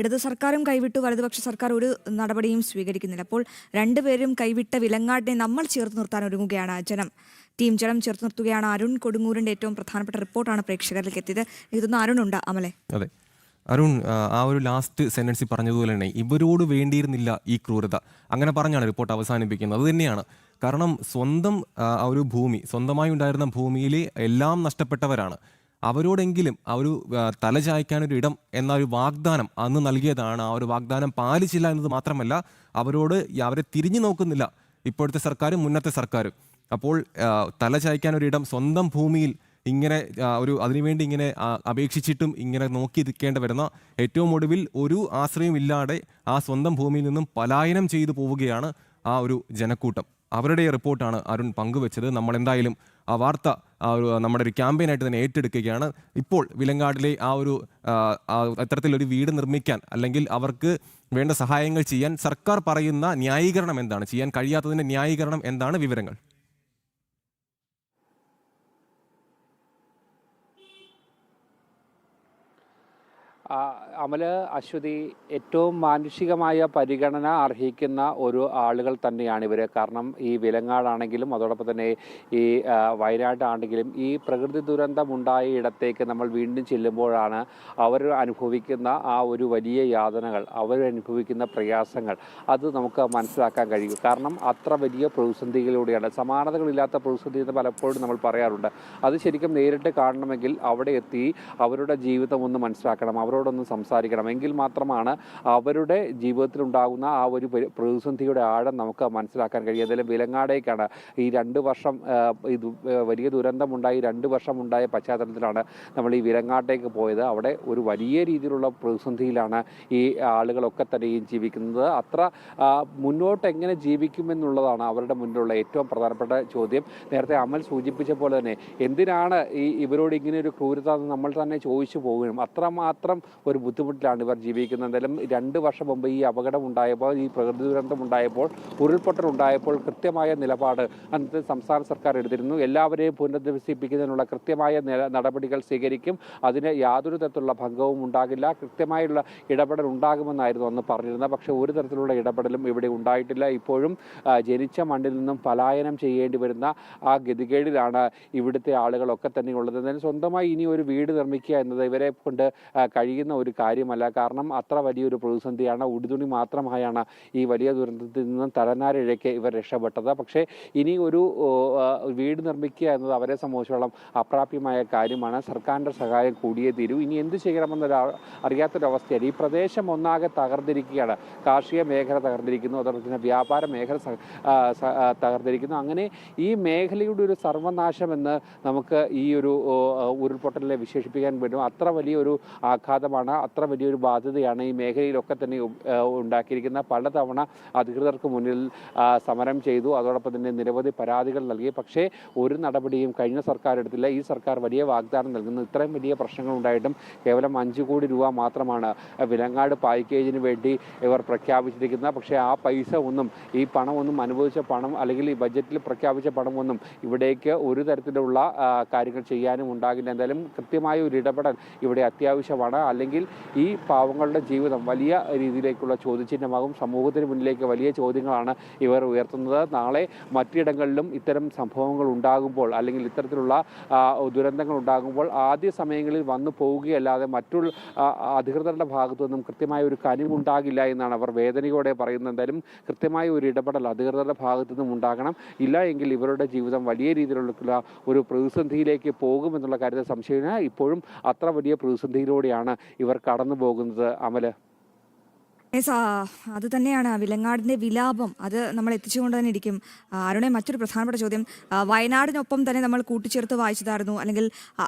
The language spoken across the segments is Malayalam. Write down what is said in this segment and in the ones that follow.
ഇടത് സർക്കാരും കൈവിട്ടു, വലതുപക്ഷ സർക്കാർ ഒരു നടപടിയും സ്വീകരിക്കുന്നില്ല. അപ്പോൾ രണ്ടുപേരും കൈവിട്ട വിലങ്ങാടിനെ നമ്മൾ ചേർത്ത് നിർത്താൻ ഒരുങ്ങുകയാണ് ജനം. ടീം ജനം ചേർത്ത് നിർത്തുകയാണ്. അരുൺ കൊടുങ്ങൂരിന്റെ ഏറ്റവും പ്രധാനപ്പെട്ട റിപ്പോർട്ടാണ് പ്രേക്ഷകരിലേക്ക് എത്തിയത്. ഇതൊന്ന് അരുണുണ്ട് അമലെ. അതെ അരുൺ, ആ ഒരു ലാസ്റ്റ് സെന്റൻസിൽ പറഞ്ഞതുപോലെ തന്നെ ഇവരോട് വേണ്ടിയിരുന്നില്ല ഈ ക്രൂരത, അങ്ങനെ പറഞ്ഞാണ് റിപ്പോർട്ട് അവസാനിപ്പിക്കുന്നത്. അത് തന്നെയാണ് കാരണം സ്വന്തം ആ ഒരു ഭൂമി, സ്വന്തമായി ഉണ്ടായിരുന്ന ഭൂമിയിൽ എല്ലാം നഷ്ടപ്പെട്ടവരാണ്. അവരോടെങ്കിലും ആ ഒരു തലചായ്ക്കാനൊരു ഇടം എന്ന ഒരു വാഗ്ദാനം അന്ന് നൽകിയതാണ്. ആ ഒരു വാഗ്ദാനം പാലിച്ചില്ല എന്നത് മാത്രമല്ല, അവരെ തിരിഞ്ഞു നോക്കുന്നില്ല ഇപ്പോഴത്തെ സർക്കാരും മുന്നത്തെ സർക്കാരും. അപ്പോൾ തലചായ്ക്കാനൊരിടം സ്വന്തം ഭൂമിയിൽ ഇങ്ങനെ അതിനുവേണ്ടി ഇങ്ങനെ അപേക്ഷിച്ചിട്ടും ഇങ്ങനെ നോക്കി നിൽക്കേണ്ടി വരുന്ന, ഏറ്റവും ഒടുവിൽ ഒരു ആശ്രയമില്ലാതെ ആ സ്വന്തം ഭൂമിയിൽ നിന്നും പലായനം ചെയ്തു പോവുകയാണ് ആ ഒരു ജനക്കൂട്ടം. അവരുടെ റിപ്പോർട്ടാണ് അരുൺ പങ്കുവെച്ചത്. നമ്മളെന്തായാലും ആ വാർത്ത നമ്മുടെ ഒരു ക്യാമ്പയിനായിട്ട് തന്നെ ഏറ്റെടുക്കുകയാണ്. ഇപ്പോൾ വിലങ്ങാടിലെ ആ ഒരു അത്തരത്തിലൊരു വീട് നിർമ്മിക്കാൻ അല്ലെങ്കിൽ അവർക്ക് വേണ്ട സഹായങ്ങൾ ചെയ്യാൻ സർക്കാർ പറയുന്ന ന്യായീകരണം എന്താണ്, ചെയ്യാൻ കഴിയാത്തതിൻ്റെ ന്യായീകരണം എന്താണ്, വിവരങ്ങൾ? അമല്, അശ്വതി, ഏറ്റവും മാനുഷികമായ പരിഗണന അർഹിക്കുന്ന ഒരു ആളുകൾ തന്നെയാണ് ഇവർ. കാരണം ഈ വിലങ്ങാടാണെങ്കിലും അതോടൊപ്പം തന്നെ ഈ വയനാട്ടാണെങ്കിലും ഈ പ്രകൃതി ദുരന്തമുണ്ടായ ഇടത്തേക്ക് നമ്മൾ വീണ്ടും ചെല്ലുമ്പോഴാണ് അവർ അനുഭവിക്കുന്ന ആ ഒരു വലിയ യാതനകൾ, അവരനുഭവിക്കുന്ന പ്രയാസങ്ങൾ അത് നമുക്ക് മനസ്സിലാക്കാൻ കഴിയും. കാരണം അത്ര വലിയ പ്രതിസന്ധികളിലൂടെയാണ്, സമാനതകളില്ലാത്ത പ്രതിസന്ധി എന്ന് പലപ്പോഴും നമ്മൾ പറയാറുണ്ട്. അത് ശരിക്കും നേരിട്ട് കാണണമെങ്കിൽ അവിടെ എത്തി അവരുടെ ജീവിതം ഒന്ന് മനസ്സിലാക്കണം, അവരോടൊന്ന് സംസാരിക്കണം. എങ്കിൽ മാത്രമാണ് അവരുടെ ജീവിതത്തിലുണ്ടാകുന്ന ആ ഒരു പ്രതിസന്ധിയുടെ ആഴം നമുക്ക് മനസ്സിലാക്കാൻ കഴിയും. അതിൽ വിലങ്ങാടേക്കാണ് ഈ 2 വർഷം ഇത് വലിയ ദുരന്തമുണ്ടായി 2 വർഷം ഉണ്ടായ പശ്ചാത്തലത്തിലാണ് നമ്മൾ ഈ വിലങ്ങാട്ടേക്ക് പോയത്. അവിടെ ഒരു വലിയ രീതിയിലുള്ള പ്രതിസന്ധിയിലാണ് ഈ ആളുകളൊക്കെ തന്നെയും ജീവിക്കുന്നത്. അത്ര മുന്നോട്ട് എങ്ങനെ ജീവിക്കുമെന്നുള്ളതാണ് അവരുടെ മുന്നിലുള്ള ഏറ്റവും പ്രധാനപ്പെട്ട ചോദ്യം. നേരത്തെ അമൽ സൂചിപ്പിച്ച പോലെ തന്നെ എന്തിനാണ് ഇവരോട് ഇങ്ങനെ ഒരു ക്രൂരത എന്ന് നമ്മൾ തന്നെ ചോദിച്ചു പോകുകയും അത്രമാത്രം ഒരു ബുദ്ധിമുട്ടിലാണ് ഇവർ ജീവിക്കുന്നത്. എന്തായാലും 2 വർഷം മുമ്പ് ഈ അപകടം ഉണ്ടായപ്പോൾ, ഈ പ്രകൃതി ദുരന്തം ഉണ്ടായപ്പോൾ, ഉരുൾപൊട്ടൽ ഉണ്ടായപ്പോൾ കൃത്യമായ നിലപാട് അന്നത്തെ സംസ്ഥാന സർക്കാർ എടുത്തിരുന്നു. എല്ലാവരെയും പുനരധിവസിപ്പിക്കുന്നതിനുള്ള കൃത്യമായ നടപടികൾ സ്വീകരിക്കും, അതിന് യാതൊരു തരത്തിലുള്ള ഭംഗവും ഉണ്ടാകില്ല, കൃത്യമായുള്ള ഇടപെടൽ ഉണ്ടാകുമെന്നായിരുന്നു അന്ന് പറഞ്ഞിരുന്നത്. പക്ഷേ ഒരു തരത്തിലുള്ള ഇടപെടലും ഇവിടെ ഉണ്ടായിട്ടില്ല. ഇപ്പോഴും ജനിച്ച മണ്ണിൽ നിന്നും പലായനം ചെയ്യേണ്ടി വരുന്ന ആ ഗതികേടിലാണ് ഇവിടുത്തെ ആളുകളൊക്കെ തന്നെ ഉള്ളത്. എന്തായാലും സ്വന്തമായി ഇനി ഒരു വീട് നിർമ്മിക്കുക എന്നത് ഇവരെ കൊണ്ട് കഴിയുന്ന ഒരു കാര്യമല്ല. കാരണം അത്ര വലിയൊരു പ്രതിസന്ധിയാണ്. ഉടുതുണി മാത്രമായാണ് ഈ വലിയ ദുരന്തത്തിൽ നിന്നും തലനാരിഴയ്ക്ക് ഇവർ രക്ഷപ്പെട്ടത്. പക്ഷേ ഇനി ഒരു വീട് നിർമ്മിക്കുക എന്നത് അവരെ സംബന്ധിച്ചോളം അപ്രാപ്യമായ കാര്യമാണ്. സർക്കാരിൻ്റെ സഹായം കൂടിയേ തീരൂ. ഇനി എന്ത് ചെയ്യണമെന്നൊരു അറിയാത്തൊരവസ്ഥയാണ്. ഈ പ്രദേശം ഒന്നാകെ തകർന്നിരിക്കുകയാണ്. കാർഷിക മേഖല തകർന്നിരിക്കുന്നു, അതോടൊപ്പം തന്നെ വ്യാപാര മേഖല തകർന്നിരിക്കുന്നു. അങ്ങനെ ഈ മേഖലയുടെ ഒരു സർവനാശമെന്ന് നമുക്ക് ഈ ഒരു ഉരുൾപൊട്ടലിനെ വിശേഷിപ്പിക്കാൻ പറ്റും. അത്ര വലിയൊരു ആഘാതമാണ്, അത്ര വലിയൊരു ബാധ്യതയാണ് ഈ മേഖലയിലൊക്കെ തന്നെ ഉണ്ടാക്കിയിരിക്കുന്ന. പലതവണ അധികൃതർക്ക് മുന്നിൽ സമരം ചെയ്തു, അതോടൊപ്പം തന്നെ നിരവധി പരാതികൾ നൽകി. പക്ഷേ ഒരു നടപടിയും കഴിഞ്ഞ സർക്കാർ എടുത്തില്ല. ഈ സർക്കാർ വലിയ വാഗ്ദാനം നൽകുന്നു. ഇത്രയും വലിയ പ്രശ്നങ്ങൾ ഉണ്ടായിട്ടും കേവലം 5 കോടി രൂപ മാത്രമാണ് വിലങ്ങാട് പാക്കേജിന് വേണ്ടി ഇവർ പ്രഖ്യാപിച്ചിരിക്കുന്നത്. പക്ഷേ ആ പൈസ ഒന്നും, ഈ പണമൊന്നും, അനുവദിച്ച പണം അല്ലെങ്കിൽ ഈ ബജറ്റിൽ പ്രഖ്യാപിച്ച പണമൊന്നും ഇവിടേക്ക് ഒരു തരത്തിലുള്ള കാര്യങ്ങൾ ചെയ്യാനും ഉണ്ടാകില്ല. എന്തായാലും കൃത്യമായ ഒരു ഇടപെടൽ ഇവിടെ അത്യാവശ്യമാണ്. അല്ലെങ്കിൽ ഈ പാവങ്ങളുടെ ജീവിതം വലിയ രീതിയിലേക്കുള്ള ചോദ്യചിഹ്നമാകും. സമൂഹത്തിന് മുന്നിലേക്ക് വലിയ ചോദ്യങ്ങളാണ് ഇവർ ഉയർത്തുന്നത്. നാളെ മറ്റിടങ്ങളിലും ഇത്തരം സംഭവങ്ങൾ ഉണ്ടാകുമ്പോൾ അല്ലെങ്കിൽ ഇത്തരത്തിലുള്ള ദുരന്തങ്ങൾ ഉണ്ടാകുമ്പോൾ ആദ്യ സമയങ്ങളിൽ വന്നു പോവുകയല്ലാതെ മറ്റുള്ള അധികൃതരുടെ ഭാഗത്തു നിന്നും കൃത്യമായ ഒരു കനിവുണ്ടാകില്ല എന്നാണ് അവർ വേദനയോടെ പറയുന്നത്. എന്തായാലും കൃത്യമായ ഒരു ഇടപെടൽ അധികൃതരുടെ ഭാഗത്തു നിന്നും ഉണ്ടാകണം. ഇല്ല എങ്കിൽ ഇവരുടെ ജീവിതം വലിയ രീതിയിലുള്ള ഒരു പ്രതിസന്ധിയിലേക്ക് പോകുമെന്നുള്ള കാര്യത്തിൽ സംശയമില്ല. ഇപ്പോഴും അത്ര വലിയ പ്രതിസന്ധിയിലൂടെയാണ് ഇവർ കടന്നു പോകുന്നത്. അമല്, അത് തന്നെയാണ് വിലങ്ങാടിന്റെ വിലാപം. അത് നമ്മൾ എത്തിച്ചുകൊണ്ട് തന്നെ ഇരിക്കും. അരുണെ, മറ്റൊരു പ്രധാനപ്പെട്ട ചോദ്യം, വയനാടിനൊപ്പം തന്നെ നമ്മൾ കൂട്ടിച്ചേർത്ത് വായിച്ചതായിരുന്നു, അല്ലെങ്കിൽ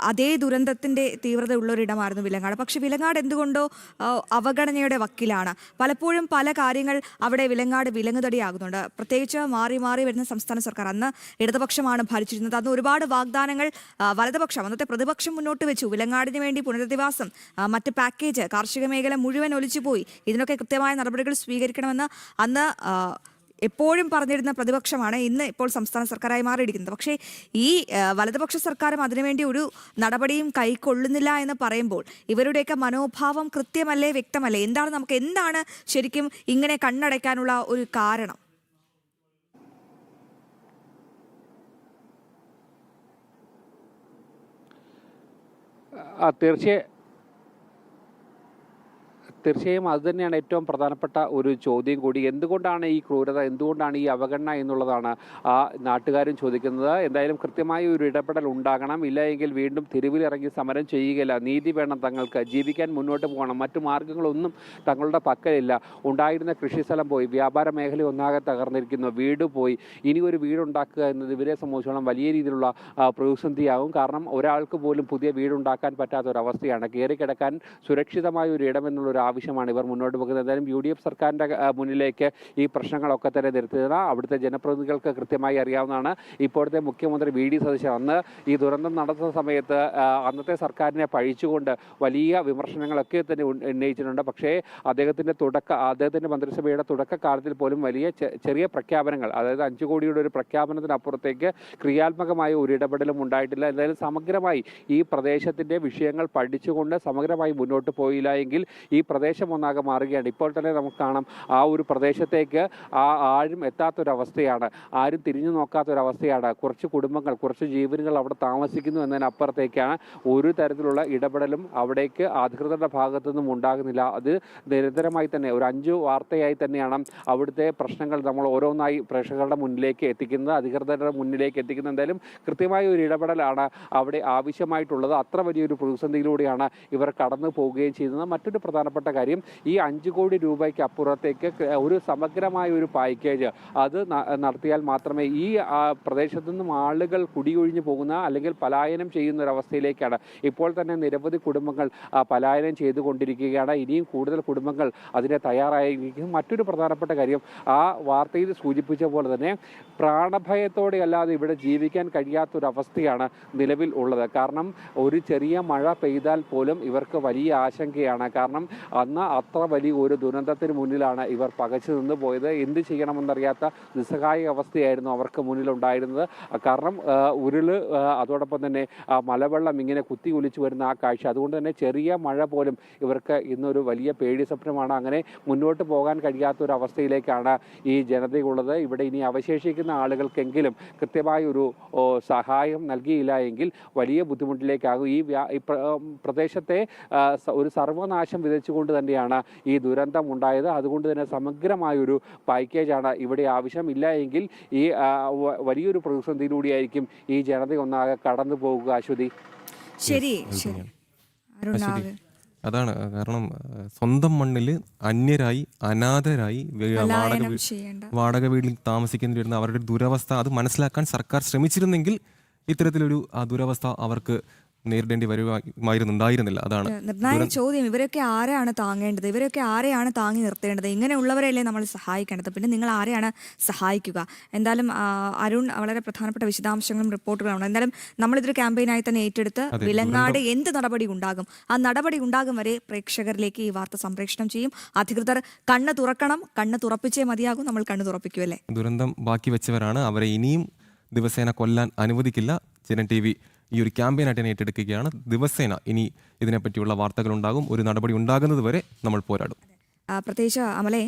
അതേ ദുരന്തത്തിന്റെ തീവ്രത ഉള്ളൊരിടമായിരുന്നു വിലങ്ങാട്. പക്ഷെ വിലങ്ങാട് എന്തുകൊണ്ടോ അവഗണനയുടെ വക്കിലാണ്. പലപ്പോഴും പല കാര്യങ്ങൾ അവിടെ വിലങ്ങാട് വിലങ്ങുതടിയാകുന്നുണ്ട്. പ്രത്യേകിച്ച് മാറി മാറി വരുന്ന സംസ്ഥാന സർക്കാർ, അന്ന് ഇടതുപക്ഷമാണ് ഭരിച്ചിരുന്നത്. അന്ന് ഒരുപാട് വാഗ്ദാനങ്ങൾ വലതുപക്ഷം, അന്നത്തെ പ്രതിപക്ഷം മുന്നോട്ട് വെച്ചു. വിലങ്ങാടിന് വേണ്ടി പുനരധിവാസം, മറ്റ് പാക്കേജ്, കാർഷിക മേഖല മുഴുവൻ ഒലിച്ചുപോയി. ഇതിനൊക്കെ കൃത്യമായ നടപടികൾ സ്വീകരിക്കണമെന്ന് അന്ന് എപ്പോഴും പറഞ്ഞിരുന്ന പ്രതിപക്ഷമാണ് ഇന്ന് ഇപ്പോൾ സംസ്ഥാന സർക്കാരായി മാറിയിരിക്കുന്നത്. പക്ഷേ ഈ വലതുപക്ഷ സർക്കാരും അതിനുവേണ്ടി ഒരു നടപടിയും കൈക്കൊള്ളുന്നില്ല എന്ന് പറയുമ്പോൾ ഇവരുടെയൊക്കെ മനോഭാവം കൃത്യമല്ലേ, വ്യക്തമല്ലേ? എന്താണ് ശരിക്കും ഇങ്ങനെ കണ്ണടയ്ക്കാനുള്ള ഒരു കാരണം? തീർച്ചയായും അത് തന്നെയാണ് ഏറ്റവും പ്രധാനപ്പെട്ട ഒരു ചോദ്യം കൂടി. എന്തുകൊണ്ടാണ് ഈ ക്രൂരത, എന്തുകൊണ്ടാണ് ഈ അവഗണന എന്നുള്ളതാണ് ആ നാട്ടുകാരും ചോദിക്കുന്നത്. എന്തായാലും കൃത്യമായ ഒരു ഇടപെടൽ ഉണ്ടാകണം. ഇല്ല എങ്കിൽ വീണ്ടും തെരുവിലിറങ്ങി സമരം ചെയ്യുകയില്ല. നീതി വേണം, തങ്ങൾക്ക് ജീവിക്കാൻ മുന്നോട്ട് പോകണം. മറ്റു മാർഗങ്ങളൊന്നും തങ്ങളുടെ പക്കലില്ല. ഉണ്ടായിരുന്ന കൃഷിസ്ഥലം പോയി, വ്യാപാര മേഖല ഒന്നാകെ തകർന്നിരിക്കുന്നു, വീട് പോയി. ഇനി ഒരു വീടുണ്ടാക്കുക എന്നത് ഇവരെ സംബന്ധിച്ചോളം വലിയ രീതിയിലുള്ള പ്രതിസന്ധിയാകും. കാരണം ഒരാൾക്ക് പോലും പുതിയ വീടുണ്ടാക്കാൻ പറ്റാത്തൊരവസ്ഥയാണ്. കയറിക്കിടക്കാൻ സുരക്ഷിതമായ ഒരു ഇടമെന്നുള്ളൊരു ആവശ്യമാണ് ഇവർ മുന്നോട്ട് പോകുന്നത്. എന്തായാലും UDF സർക്കാരിൻ്റെ മുന്നിലേക്ക് ഈ പ്രശ്നങ്ങളൊക്കെ തന്നെ നിർത്തിയത് അവിടുത്തെ ജനപ്രതിനിധികൾക്ക് കൃത്യമായി അറിയാവുന്നതാണ്. ഇപ്പോഴത്തെ മുഖ്യമന്ത്രി VD സതീശൻ അന്ന് ഈ ദുരന്തം നടന്ന സമയത്ത് അന്നത്തെ സർക്കാരിനെ പഴിച്ചുകൊണ്ട് വലിയ വിമർശനങ്ങളൊക്കെ തന്നെ ഉന്നയിച്ചിട്ടുണ്ട്. പക്ഷേ അദ്ദേഹത്തിൻ്റെ മന്ത്രിസഭയുടെ തുടക്കകാലത്തിൽ പോലും വലിയ ചെറിയ പ്രഖ്യാപനങ്ങൾ, അതായത് 5 കോടിയുടെ ഒരു പ്രഖ്യാപനത്തിനപ്പുറത്തേക്ക് ക്രിയാത്മകമായ ഒരു ഇടപെടലും ഉണ്ടായിട്ടില്ല. എന്തായാലും സമഗ്രമായി ഈ പ്രദേശത്തിൻ്റെ വിഷയങ്ങൾ പഠിച്ചുകൊണ്ട് സമഗ്രമായി മുന്നോട്ട് പോയില്ല എങ്കിൽ ഈ പ്രദേശം ഒന്നാകെ മാറുകയാണ്. ഇപ്പോൾ തന്നെ നമുക്ക് കാണാം, ആ ഒരു പ്രദേശത്തേക്ക് ആരും എത്താത്തൊരവസ്ഥയാണ്, ആരും തിരിഞ്ഞു നോക്കാത്തൊരവസ്ഥയാണ്. കുറച്ച് കുടുംബങ്ങൾ, കുറച്ച് ജീവനുകൾ അവിടെ താമസിക്കുന്നു എന്നതിനപ്പുറത്തേക്കാണ് ഒരു തരത്തിലുള്ള ഇടപെടലും അവിടേക്ക് അധികൃതരുടെ ഭാഗത്തു നിന്നും ഉണ്ടാകുന്നില്ല. അത് നിരന്തരമായി തന്നെ ഒരു 5 വാർത്തയായി തന്നെയാണ് അവിടുത്തെ പ്രശ്നങ്ങൾ നമ്മൾ ഓരോന്നായി പ്രേക്ഷകരുടെ മുന്നിലേക്ക് എത്തിക്കുന്നത്, അധികൃതരുടെ മുന്നിലേക്ക് എത്തിക്കുന്നത്. എന്തായാലും കൃത്യമായ ഒരു ഇടപെടലാണ് അവിടെ ആവശ്യമായിട്ടുള്ളത്. അത്ര വലിയൊരു പ്രതിസന്ധിയിലൂടെയാണ് ഇവർ കടന്നു പോവുകയും ചെയ്യുന്നത്. മറ്റൊരു പ്രധാനപ്പെട്ട കാര്യം, ഈ 5 കോടി രൂപയ്ക്ക് അപ്പുറത്തേക്ക് ഒരു സമഗ്രമായ ഒരു പാക്കേജ് അത് നടത്തിയാൽ മാത്രമേ ഈ പ്രദേശത്തു നിന്നും ആളുകൾ കുടിയൊഴിഞ്ഞു പോകുന്ന അല്ലെങ്കിൽ പലായനം ചെയ്യുന്ന ഒരവസ്ഥയിലേക്കാണ്. ഇപ്പോൾ തന്നെ നിരവധി കുടുംബങ്ങൾ പലായനം ചെയ്തുകൊണ്ടിരിക്കുകയാണ്. ഇനിയും കൂടുതൽ കുടുംബങ്ങൾ അതിനെ തയ്യാറായിരിക്കും. മറ്റൊരു പ്രധാനപ്പെട്ട കാര്യം, ആ വാർത്തയിൽ സൂചിപ്പിച്ച പോലെ തന്നെ പ്രാണഭയത്തോടെ അല്ലാതെ ഇവിടെ ജീവിക്കാൻ കഴിയാത്തൊരവസ്ഥയാണ് നിലവിൽ ഉള്ളത്. കാരണം ഒരു ചെറിയ മഴ പെയ്താൽ പോലും ഇവർക്ക് വലിയ ആശങ്കയാണ്. കാരണം അന്ന് അത്ര വലിയ ഒരു ദുരന്തത്തിന് മുന്നിലാണ് ഇവർ പകച്ചു നിന്ന് പോയത്. എന്ത് ചെയ്യണമെന്നറിയാത്ത നിസ്സഹായ അവസ്ഥയായിരുന്നു അവർക്ക് മുന്നിലുണ്ടായിരുന്നത്. കാരണം ഉരുള്, അതോടൊപ്പം തന്നെ മലവെള്ളം ഇങ്ങനെ കുത്തി ഒലിച്ചു വരുന്ന ആ കാഴ്ച, അതുകൊണ്ട് തന്നെ ചെറിയ മഴ പോലും ഇവർക്ക് ഇന്നൊരു വലിയ പേടി സ്വപ്നമാണ്. അങ്ങനെ മുന്നോട്ട് പോകാൻ കഴിയാത്തൊരവസ്ഥയിലേക്കാണ് ഈ ജനതയുള്ളത്. ഇവിടെ ഇനി അവശേഷിക്കുന്ന ആളുകൾക്കെങ്കിലും കൃത്യമായ ഒരു സഹായം നൽകിയില്ല എങ്കിൽ വലിയ ബുദ്ധിമുട്ടിലേക്കാകും. ഈ പ്രദേശത്തെ ഒരു സർവനാശം വിതച്ചുകൊണ്ട് തന്നെയാണ് ഈ ദുരന്തം ഉണ്ടായത്. അതുകൊണ്ട് തന്നെ സമഗ്രമായൊരു പാക്കേജാണ് ഇവിടെ ആവശ്യം. ഇല്ല എങ്കിൽ ഈ വലിയൊരു പ്രതിസന്ധിയിലൂടെയായിരിക്കും ഈ ജനത ഒന്നാകെ കടന്നു പോകുക. അശ്വതി, ശരി. അതാണ് കാരണം, സ്വന്തം മണ്ണിൽ അന്യരായി അനാഥരായി വാടക വീട്ടിൽ താമസിക്കേണ്ടി വരുന്ന അവരുടെ ദുരവസ്ഥ അത് മനസ്സിലാക്കാൻ സർക്കാർ ശ്രമിച്ചിരുന്നെങ്കിൽ ഇത്തരത്തിലൊരു ദുരവസ്ഥ അവർക്ക് നേരിടേണ്ടി ഉണ്ടായിരുന്നില്ല. അതാണ് നിർണായക ചോദ്യം. ഇവരൊക്കെ ആരെയാണ് താങ്ങേണ്ടത്? ഇവരൊക്കെ ആരെയാണ് താങ്ങി നിർത്തേണ്ടത്? ഇങ്ങനെയുള്ളവരെയല്ലേ നമ്മൾ സഹായിക്കേണ്ടത്? പിന്നെ നിങ്ങൾ ആരെയാണ് സഹായിക്കുക? എന്തായാലും അരുൺ വളരെ പ്രധാനപ്പെട്ട വിശദാംശങ്ങളും റിപ്പോർട്ടുകളും. എന്തായാലും നമ്മളിതൊരു ക്യാമ്പയിനായി തന്നെ ഏറ്റെടുത്ത് വിലങ്ങാട് എന്ത് നടപടി ഉണ്ടാകും, ആ നടപടി ഉണ്ടാകും വരെ പ്രേക്ഷകരിലേക്ക് ഈ വാർത്ത സംപ്രേഷണം ചെയ്യും. അധികൃതർ കണ്ണ് തുറക്കണം, കണ്ണ് തുറപ്പിച്ചേ മതിയാകും. നമ്മൾ കണ്ണ് തുറപ്പിക്കുമല്ലേ? ദുരന്തം ബാക്കി വെച്ചവരാണ്, അവരെ ഇനിയും ദിവസേന കൊല്ലാൻ അനുവദിക്കില്ല. ജനം TV ഈ ഒരു ക്യാമ്പയിനായിട്ട് ഏറ്റെടുക്കുകയാണ്. ദിവസേന ഇനി ഇതിനെപ്പറ്റിയുള്ള വാർത്തകൾ ഉണ്ടാകും. ഒരു നടപടി ഉണ്ടാകുന്നത് വരെ നമ്മൾ പോരാടും. പ്രത്യേകിച്ച് അമലെ,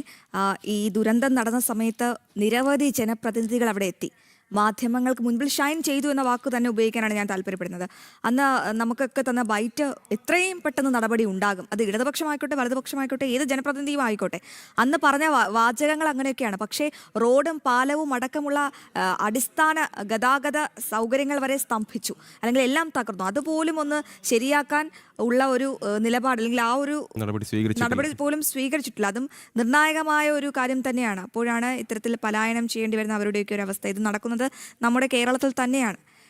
ഈ ദുരന്തം നടന്ന സമയത്ത് നിരവധി ജനപ്രതിനിധികൾ അവിടെ എത്തി. മാധ്യമങ്ങൾക്ക് മുൻപിൽ ഷൈൻ ചെയ്തു എന്ന വാക്ക് തന്നെ ഉപയോഗിക്കാനാണ് ഞാൻ താല്പര്യപ്പെടുന്നത്. അന്ന് നമുക്കൊക്കെ തന്ന ബൈറ്റ് എത്രയും പെട്ടെന്ന് നടപടി ഉണ്ടാകും. അത് ഇടതുപക്ഷമായിക്കോട്ടെ, വലതുപക്ഷമായിക്കോട്ടെ, ഏത് ജനപ്രതിനിധിയും ആയിക്കോട്ടെ. അന്ന് പറഞ്ഞ വാചകങ്ങൾ അങ്ങനെയൊക്കെയാണ്. പക്ഷേ റോഡും പാലവും അടക്കമുള്ള അടിസ്ഥാന ഗതാഗത സൗകര്യങ്ങൾ വരെ സ്തംഭിച്ചു, അല്ലെങ്കിൽ എല്ലാം തകർന്നു. അതുപോലും ഒന്ന് ശരിയാക്കാൻ ഉള്ള ഒരു നിലപാട് അല്ലെങ്കിൽ ആ ഒരു നടപടി പോലും സ്വീകരിച്ചിട്ടില്ല. അതും നിർണായകമായ ഒരു കാര്യം തന്നെയാണ്. അപ്പോഴാണ് ഇത്തരത്തിൽ പലായനം ചെയ്യേണ്ടി വരുന്ന അവരുടെയൊക്കെ ഒരു അവസ്ഥ. ഇത് നടക്കുന്നത് നമ്മുടെ കേരളത്തിൽ തന്നെയാണ്.